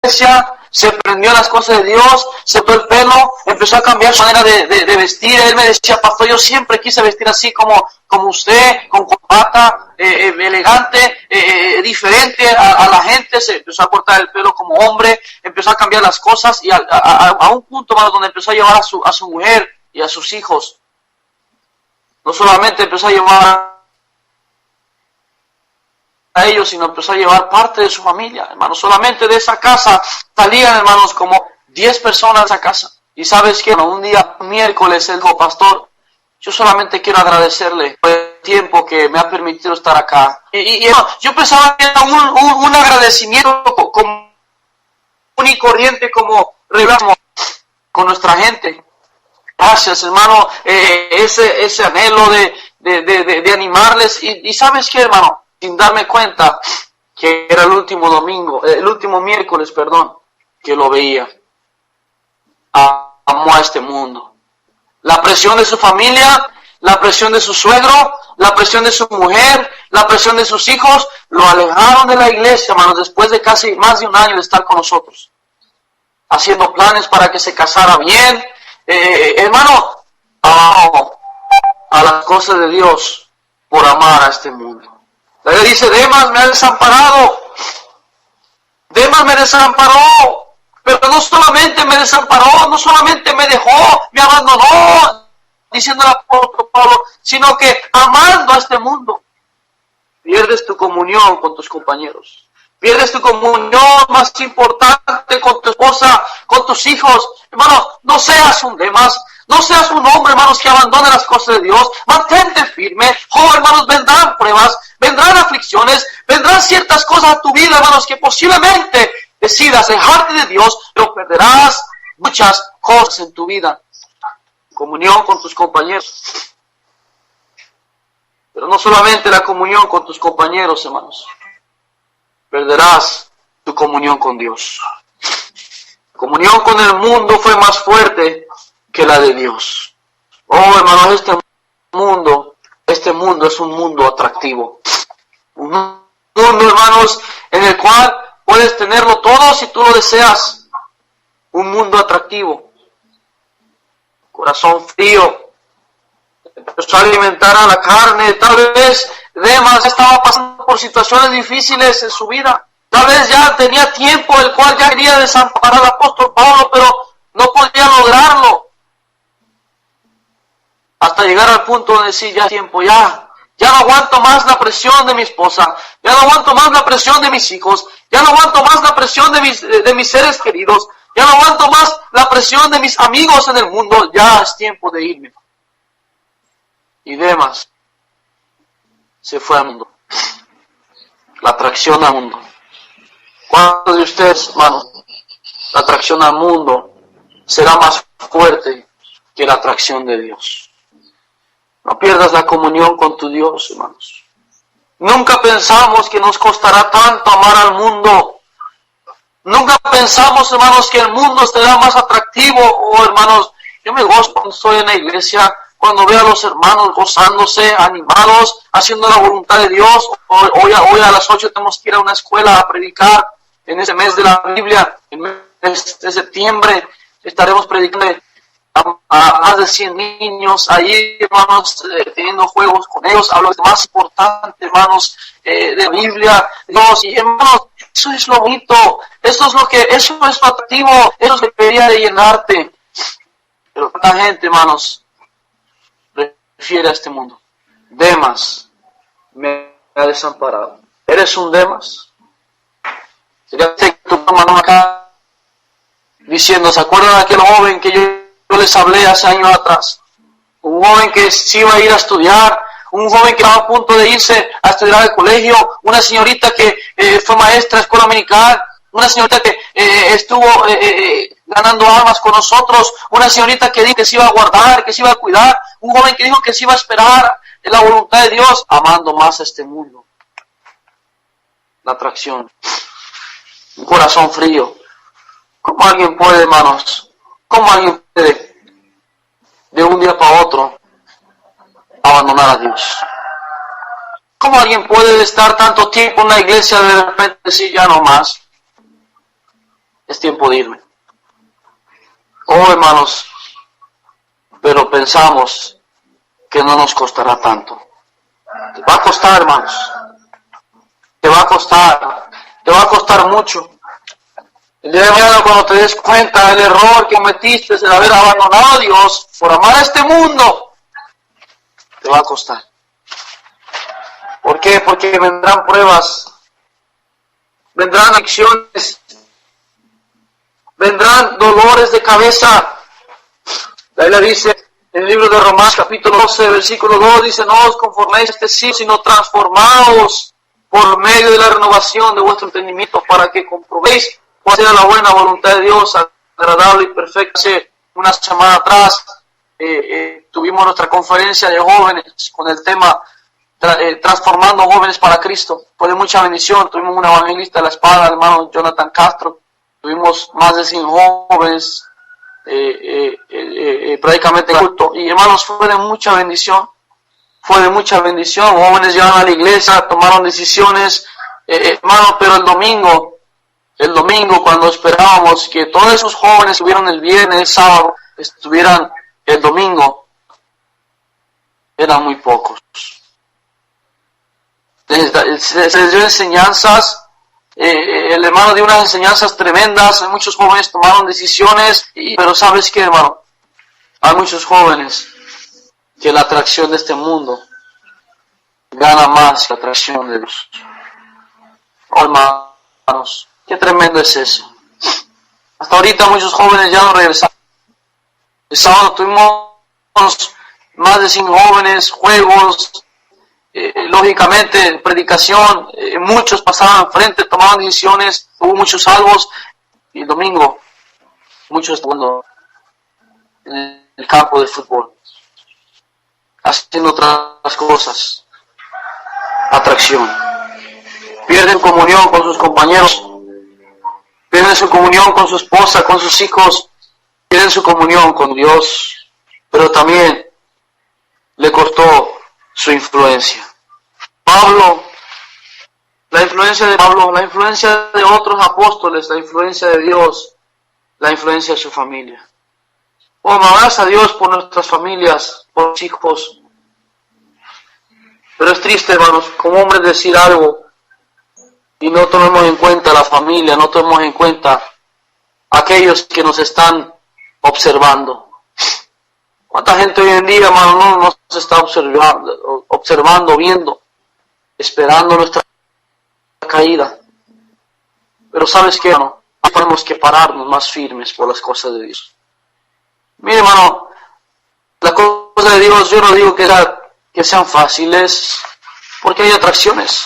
iglesia, se prendió a las cosas de Dios, se cortó el pelo, empezó a cambiar su manera de vestir. Él me decía, pastor, yo siempre quise vestir así como usted, con corbata, elegante, diferente a la gente. Se empezó a cortar el pelo como hombre, empezó a cambiar las cosas y a un punto más donde empezó a llevar a su mujer y a sus hijos. No solamente empezó a llevar a ellos, sino empezó a llevar parte de su familia, hermanos. Solamente de esa casa salían, hermanos, como 10 personas de esa casa. Y sabes qué, un día, miércoles, él dijo, pastor, yo solamente quiero agradecerle por el tiempo que me ha permitido estar acá. Y yo pensaba que era un agradecimiento común y corriente, como revelamos con nuestra gente. Gracias, hermano, ese anhelo de animarles. Y sabes qué, hermano, sin darme cuenta que era el último miércoles, que lo veía. Amó a este mundo. La presión de su familia, la presión de su suegro, la presión de su mujer, la presión de sus hijos, lo alejaron de la iglesia, hermanos, después de casi más de un año de estar con nosotros. Haciendo planes para que se casara bien. Hermano, a las cosas de Dios por amar a este mundo. La Biblia dice, Demas me ha desamparado. Demas me desamparó. Pero no solamente me desamparó, no solamente me dejó, me abandonó, diciendo el apóstol Pablo, sino que amando a este mundo, pierdes tu comunión con tus compañeros. Pierdes tu comunión más importante con tu esposa, con tus hijos. Hermano, no seas un Demas. No seas un hombre, hermanos, que abandone las cosas de Dios. Mantente firme. Oh, hermanos, vendrán pruebas, vendrán aflicciones, vendrán ciertas cosas a tu vida, hermanos, que posiblemente decidas dejarte de Dios, pero perderás muchas cosas en tu vida. Comunión con tus compañeros. Pero no solamente la comunión con tus compañeros, hermanos. Perderás tu comunión con Dios. La comunión con el mundo fue más fuerte que la de Dios. Oh, hermanos, este mundo es un mundo atractivo. Un mundo, hermanos, en el cual puedes tenerlo todo si tú lo deseas. Un mundo atractivo. Corazón frío. Empezó a alimentar a la carne. Tal vez Demas estaba pasando por situaciones difíciles en su vida. Tal vez ya tenía tiempo el cual ya quería desamparar al apóstol Pablo, pero no podía lograrlo. Hasta llegar al punto de decir, ya tiempo, ya no aguanto más la presión de mi esposa, ya no aguanto más la presión de mis hijos, ya no aguanto más la presión de mis seres queridos, ya no aguanto más la presión de mis amigos en el mundo, ya es tiempo de irme. Y Demas se fue al mundo. La atracción al mundo. ¿Cuántos de ustedes, hermanos, la atracción al mundo será más fuerte que la atracción de Dios? No pierdas la comunión con tu Dios, hermanos. Nunca pensamos que nos costará tanto amar al mundo. Nunca pensamos, hermanos, que el mundo será más atractivo. Oh, hermanos, yo me gozo cuando estoy en la iglesia, cuando veo a los hermanos gozándose, animados, haciendo la voluntad de Dios. Hoy a las 8 tenemos que ir a una escuela a predicar en ese mes de la Biblia. En el mes de septiembre estaremos predicando a más de 100 niños ahí, hermanos, teniendo juegos con ellos. Hablo de lo más importante, hermanos, de la Biblia, Dios. Y hermanos, eso es lo bonito, eso es lo atractivo, eso es lo que debería de llenarte. Pero tanta gente, hermanos, prefiere a este mundo. Demas me ha desamparado. ¿Eres un Demas? Sería que tu hermano acá diciendo, ¿se acuerdan de aquel joven que yo les hablé hace años atrás? Un joven que se iba a ir a estudiar, un joven que estaba a punto de irse a estudiar al colegio, una señorita que fue maestra de escuela dominical, una señorita que estuvo ganando almas con nosotros, una señorita que dijo que se iba a guardar, que se iba a cuidar, un joven que dijo que se iba a esperar en la voluntad de Dios, amando más a este mundo. La atracción. Un corazón frío. ¿Cómo alguien puede, hermanos? ¿Cómo alguien puede de un día para otro abandonar a Dios? ¿Cómo alguien puede estar tanto tiempo en la iglesia de repente decir ya no más? tiempo de irme. Oh, hermanos, pero pensamos que no nos costará tanto. Te va a costar, hermanos. Te va a costar mucho. El día de mañana, cuando te des cuenta del error que cometiste de haber abandonado a Dios por amar a este mundo, te va a costar. ¿Por qué? Porque vendrán pruebas, vendrán adicciones, vendrán dolores de cabeza. La Biblia dice en el libro de Romanos capítulo 12, versículo 2, dice: no os conforméis a este siglo, sino transformaos por medio de la renovación de vuestro entendimiento, para que comprobéis cuál sea la buena voluntad de Dios, agradable y perfecta. Hace una semana atrás tuvimos nuestra conferencia de jóvenes con el tema transformando jóvenes para Cristo. Fue de mucha bendición. Tuvimos un evangelista de la espada, el hermano Jonathan Castro. Tuvimos más de 100 jóvenes prácticamente en culto. Y hermanos, fue de mucha bendición. Fue de mucha bendición. Jóvenes llegaron a la iglesia, tomaron decisiones. Hermano, pero el domingo, cuando esperábamos que todos esos jóvenes estuvieran el viernes, el sábado, estuvieran el domingo, eran muy pocos. Se les dio enseñanzas, el hermano dio unas enseñanzas tremendas, muchos jóvenes tomaron decisiones, pero ¿sabes qué, hermano? Hay muchos jóvenes que la atracción de este mundo gana más que la atracción de Dios. Oh, hermanos, qué tremendo es eso. Hasta ahorita muchos jóvenes ya no regresaron. El sábado tuvimos más de 100 jóvenes, juegos, lógicamente predicación, muchos pasaban frente, tomaban decisiones, hubo muchos salvos, y el domingo muchos estaban en el campo de fútbol, haciendo otras cosas, atracción. Pierden comunión con sus compañeros, pierden su comunión con su esposa, con sus hijos, pierden su comunión con Dios, pero también le costó su influencia. Pablo, la influencia de Pablo, la influencia de otros apóstoles, la influencia de Dios, la influencia de su familia. Oh, gracias a Dios por nuestras familias, por los hijos. Pero es triste, hermanos, como hombres decir algo y no tomemos en cuenta la familia, no tomemos en cuenta aquellos que nos están observando. ¿Cuánta gente hoy en día, hermano, no nos está observando, viendo, esperando nuestra caída? Pero ¿sabes qué, hermano? Tenemos que pararnos más firmes por las cosas de Dios. Mire, hermano, las cosas de Dios, yo no digo que sean fáciles, porque hay atracciones.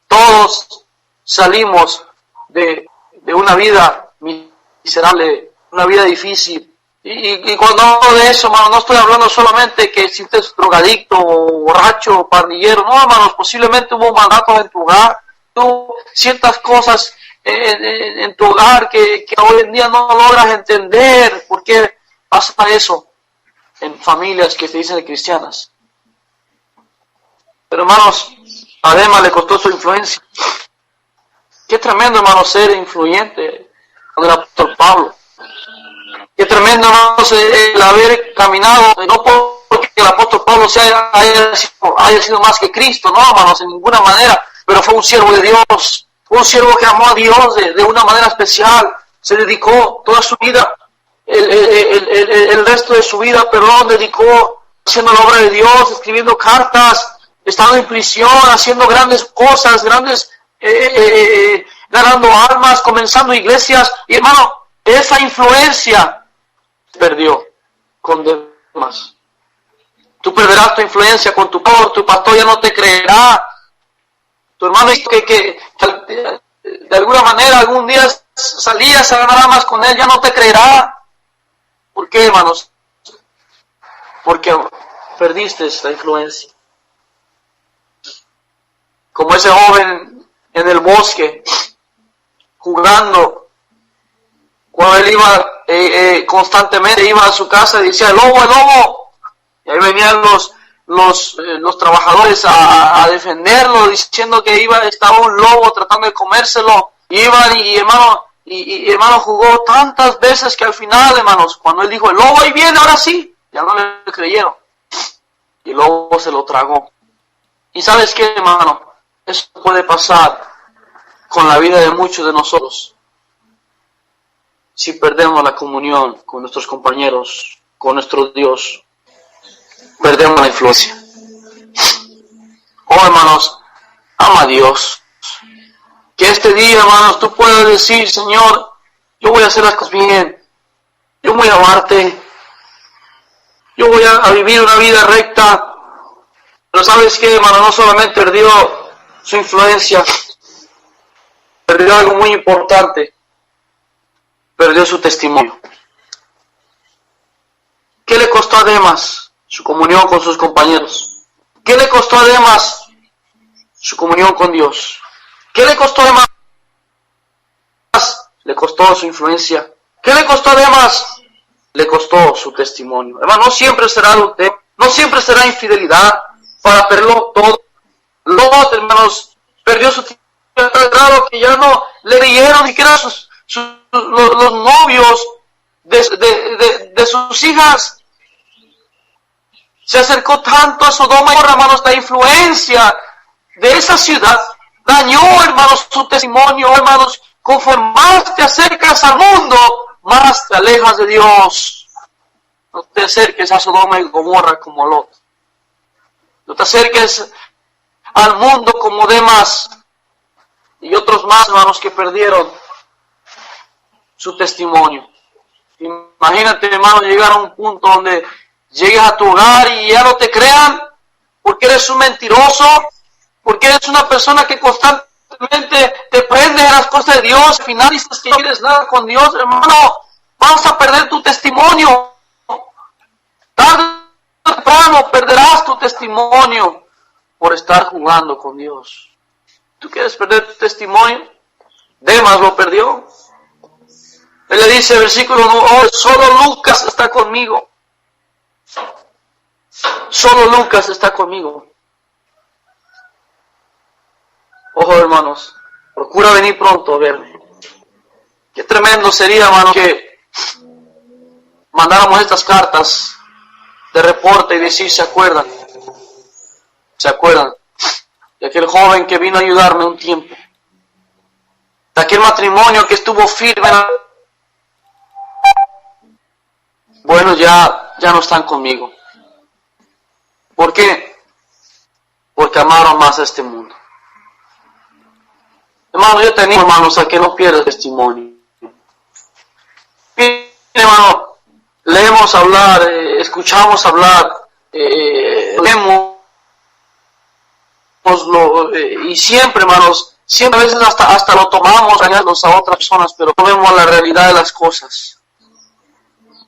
Todos salimos de una vida miserable, una vida difícil. Y cuando hablo de eso, hermano, no estoy hablando solamente que si usted es drogadicto, o borracho, o parrillero. No, hermanos, posiblemente hubo mandatos en tu hogar, tuvo ciertas cosas en tu hogar que hoy en día no logras entender por qué pasa eso en familias que se dicen cristianas. Pero, hermanos, además le costó su influencia. Qué tremendo, hermano, ser influyente con el apóstol Pablo. Qué tremendo, hermanos, el haber caminado, no porque el apóstol Pablo haya sido más que Cristo, no, hermanos, en ninguna manera, pero fue un siervo de Dios, un siervo que amó a Dios de una manera especial, se dedicó toda su vida, el resto de su vida, perdón, dedicó haciendo la obra de Dios, escribiendo cartas, estando en prisión, haciendo grandes cosas, ganando almas, comenzando iglesias, y hermano, esa influencia perdió con demás. Tú perderás tu influencia con tu pastor ya no te creerá. Tu hermano que de alguna manera algún día salías a ganar más con él, ya no te creerá. ¿Por qué, hermanos? Porque perdiste la influencia. Como ese joven en el bosque, jugando, cuando él iba constantemente, iba a su casa y decía, el lobo, y ahí venían los trabajadores a defenderlo, diciendo que estaba un lobo tratando de comérselo, y iban y hermano, y hermano, jugó tantas veces que al final, hermanos, cuando él dijo, el lobo ahí viene, ahora sí, ya no le creyeron. Y el lobo se lo tragó. Y ¿sabes qué, hermano? Eso puede pasar con la vida de muchos de nosotros si perdemos la comunión con nuestros compañeros, con nuestro Dios. Perdemos la influencia. Oh, hermanos, ama a Dios. Que este día, hermanos, tú puedas decir, Señor, yo voy a hacer las cosas bien. Yo voy a amarte. Yo voy a vivir una vida recta. Pero ¿sabes qué, hermano? No solamente perdió su influencia, perdió algo muy importante. Perdió su testimonio. ¿Qué le costó a Demas? Su comunión con sus compañeros. ¿Qué le costó a Demas? Su comunión con Dios. ¿Qué le costó a Demas? Le costó su influencia. ¿Qué le costó a Demas? Le costó su testimonio. Hermano, no siempre será adulterio, no siempre será infidelidad para perderlo todo. Lot, hermanos, perdió su testimonio tan grave que ya no le creyeron ni siquiera los novios de sus hijas. Se acercó tanto a Sodoma y Gomorra, hermanos, la influencia de esa ciudad dañó, hermanos, su testimonio. Hermanos, conforme más te acercas al mundo, más te alejas de Dios. No te acerques a Sodoma y Gomorra como Lot. No te acerques al mundo como Demas y otros más, hermanos, que perdieron su testimonio. Imagínate, hermano, llegar a un punto donde llegues a tu hogar y ya no te crean porque eres un mentiroso, porque eres una persona que constantemente te prende en las cosas de Dios. Al final dices que no quieres nada con Dios, hermano, vas a perder tu testimonio. Tarde o temprano perderás tu testimonio por estar jugando con Dios. ¿Tú quieres perder tu testimonio? Demas lo perdió. Él le dice, versículo 9, solo Lucas está conmigo. Solo Lucas está conmigo. Ojo, hermanos, procura venir pronto a verme. Qué tremendo sería, hermano, que mandáramos estas cartas de reporte y decir, ¿se acuerdan? ¿Se acuerdan? De aquel joven que vino a ayudarme un tiempo. De aquel matrimonio que estuvo firme. Bueno, ya no están conmigo. ¿Por qué? Porque amaron más a este mundo. Hermano, yo te animo, hermanos, a que no pierdas testimonio. Bien, hermano, leemos hablar, escuchamos hablar, leemos y siempre, hermanos, siempre a veces hasta lo tomamos añadirnos a otras personas, pero no vemos la realidad de las cosas,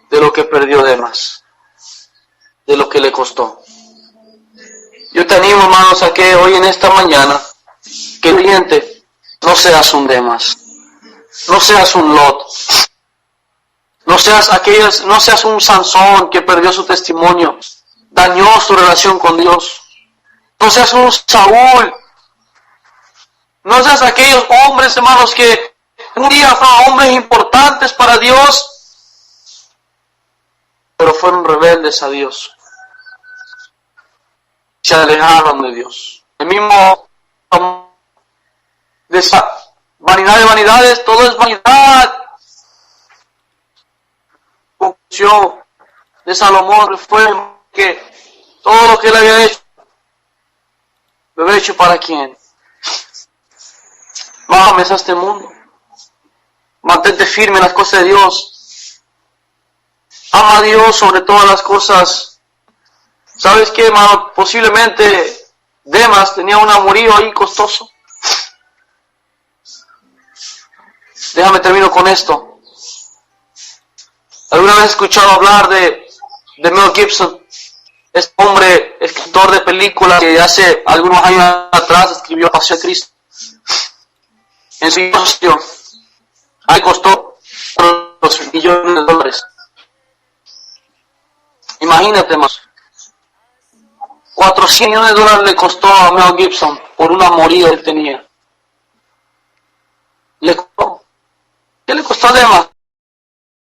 de lo que perdió Demas, de lo que le costó. Yo te animo, hermanos, a que hoy en esta mañana, que el cliente no seas un Demas, no seas un Lot, no seas un Sansón que perdió su testimonio, dañó su relación con Dios. No seas un Saúl, no seas aquellos hombres, hermanos, que un día fueron hombres importantes para Dios, pero fueron rebeldes a Dios. Se alejaron de Dios. El mismo de esa vanidad de vanidades, todo es vanidad. Conclusión de Salomón fue que todo lo que él había hecho, lo había hecho para quién. No ames a este mundo. Mantente firme en las cosas de Dios. Ama a Dios sobre todas las cosas. ¿Sabes qué, hermano? Posiblemente Demas tenía un amorío ahí costoso. Déjame termino con esto. ¿Alguna vez he escuchado hablar de Mel Gibson? Este hombre, escritor de películas que hace algunos años atrás escribió Paseo de Cristo. En su negocio, ahí costó $400 millones. Imagínate, más. $400 millones le costó a Mel Gibson por un amorío que él tenía. Le costó. ¿Qué le costó demasiado